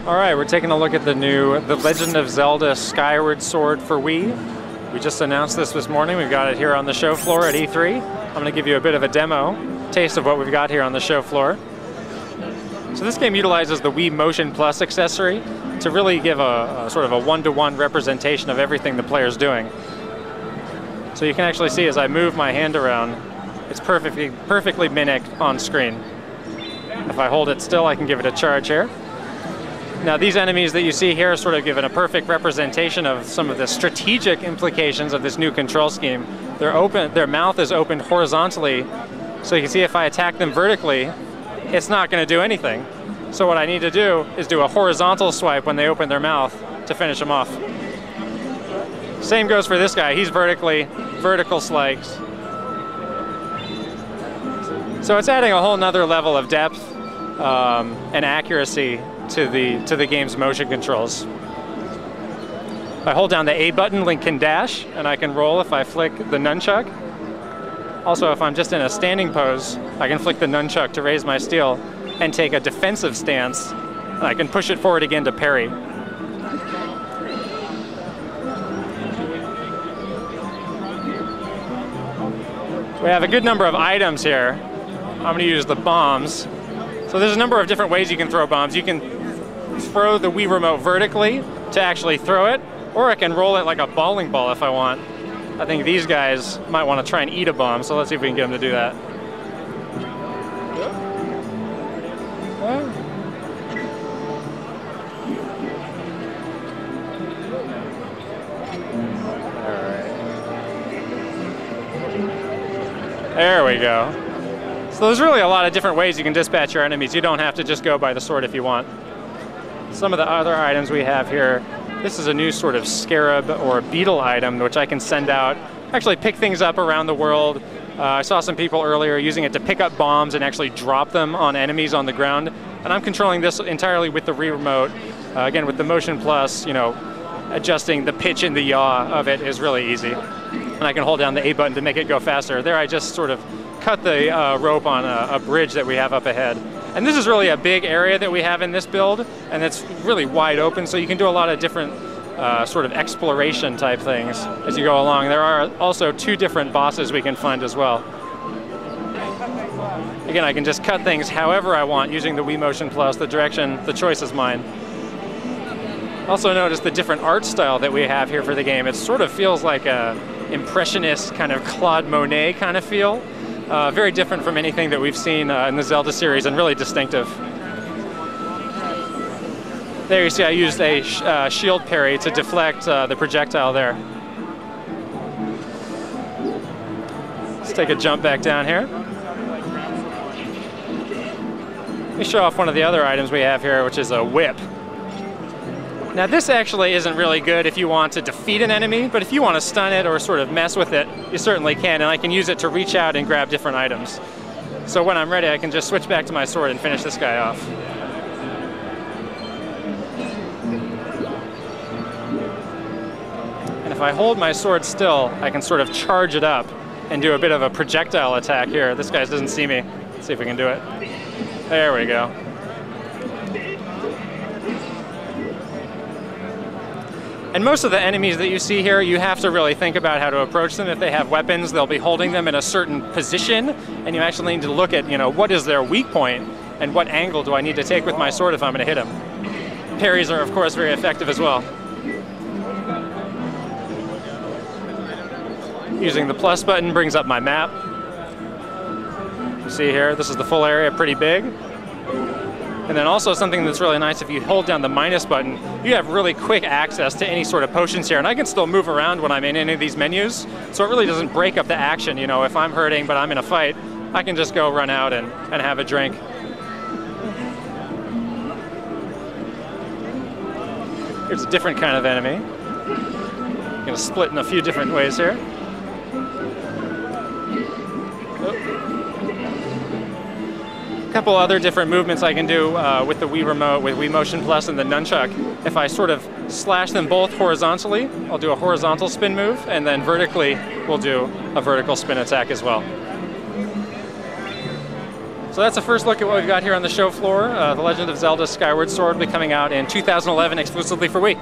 All right, we're taking a look at the new The Legend of Zelda Skyward Sword for Wii. We just announced this morning. We've got it here on the show floor at E3. I'm going to give you a bit of a demo, taste of what we've got here on the show floor. So this game utilizes the Wii Motion Plus accessory to really give a sort of a one-to-one representation of everything the player's doing. So you can actually see as I move my hand around, it's perfectly mimicked on screen. If I hold it still, I can give it a charge here. Now these enemies that you see here are sort of given a perfect representation of some of the strategic implications of this new control scheme. Their mouth is opened horizontally, so you can see if I attack them vertically, it's not going to do anything. So what I need to do is do a horizontal swipe when they open their mouth to finish them off. Same goes for this guy, he's vertical slices. So it's adding a whole nother level of depth and accuracy to the game's motion controls. If I hold down the A button, Link can dash, and I can roll if I flick the nunchuck. Also, if I'm just in a standing pose, I can flick the nunchuck to raise my steel and take a defensive stance, and I can push it forward again to parry. We have a good number of items here. I'm going to use the bombs. So there's a number of different ways you can throw bombs. You can throw the Wii Remote vertically to actually throw it, or I can roll it like a bowling ball if I want. I think these guys might want to try and eat a bomb, so let's see if we can get them to do that. There we go. So there's really a lot of different ways you can dispatch your enemies. You don't have to just go by the sword if you want. Some of the other items we have here, this is a new sort of scarab or beetle item which I can send out, actually pick things up around the world. I saw some people earlier using it to pick up bombs and actually drop them on enemies on the ground. And I'm controlling this entirely with the Wii Remote. Again, with the Motion Plus, you know, adjusting the pitch and the yaw of it is really easy. And I can hold down the A button to make it go faster. There I just sort of cut the rope on a bridge that we have up ahead. And this is really a big area that we have in this build, and it's really wide open, so you can do a lot of different sort of exploration type things as you go along. There are also 2 different bosses we can find as well. Again, I can just cut things however I want using the Wii Motion Plus. The direction, the choice is mine. Also notice the different art style that we have here for the game. It sort of feels like a impressionist kind of Claude Monet kind of feel. Very different from anything that we've seen in the Zelda series, and really distinctive. There you see I used a shield parry to deflect the projectile there. Let's take a jump back down here. Let me show off one of the other items we have here, which is a whip. Now this actually isn't really good if you want to defeat an enemy, but if you want to stun it or sort of mess with it, you certainly can, and I can use it to reach out and grab different items. So when I'm ready, I can just switch back to my sword and finish this guy off. And if I hold my sword still, I can sort of charge it up and do a bit of a projectile attack here. This guy doesn't see me. Let's see if we can do it. There we go. And most of the enemies that you see here, you have to really think about how to approach them. If they have weapons, they'll be holding them in a certain position, and you actually need to look at, you know, what is their weak point, and what angle do I need to take with my sword if I'm going to hit them. Parries are, of course, very effective as well. Using the plus button brings up my map. You see here, this is the full area, pretty big. And then also something that's really nice, if you hold down the minus button, you have really quick access to any sort of potions here. And I can still move around when I'm in any of these menus, so it really doesn't break up the action. You know, if I'm hurting but I'm in a fight, I can just go run out and have a drink. Here's a different kind of enemy. I'm gonna split in a few different ways here. A couple other different movements I can do with the Wii Remote, with Wii Motion Plus and the nunchuck. If I sort of slash them both horizontally, I'll do a horizontal spin move, and then vertically, we'll do a vertical spin attack as well. So that's a first look at what we've got here on the show floor. The Legend of Zelda Skyward Sword will be coming out in 2011 exclusively for Wii.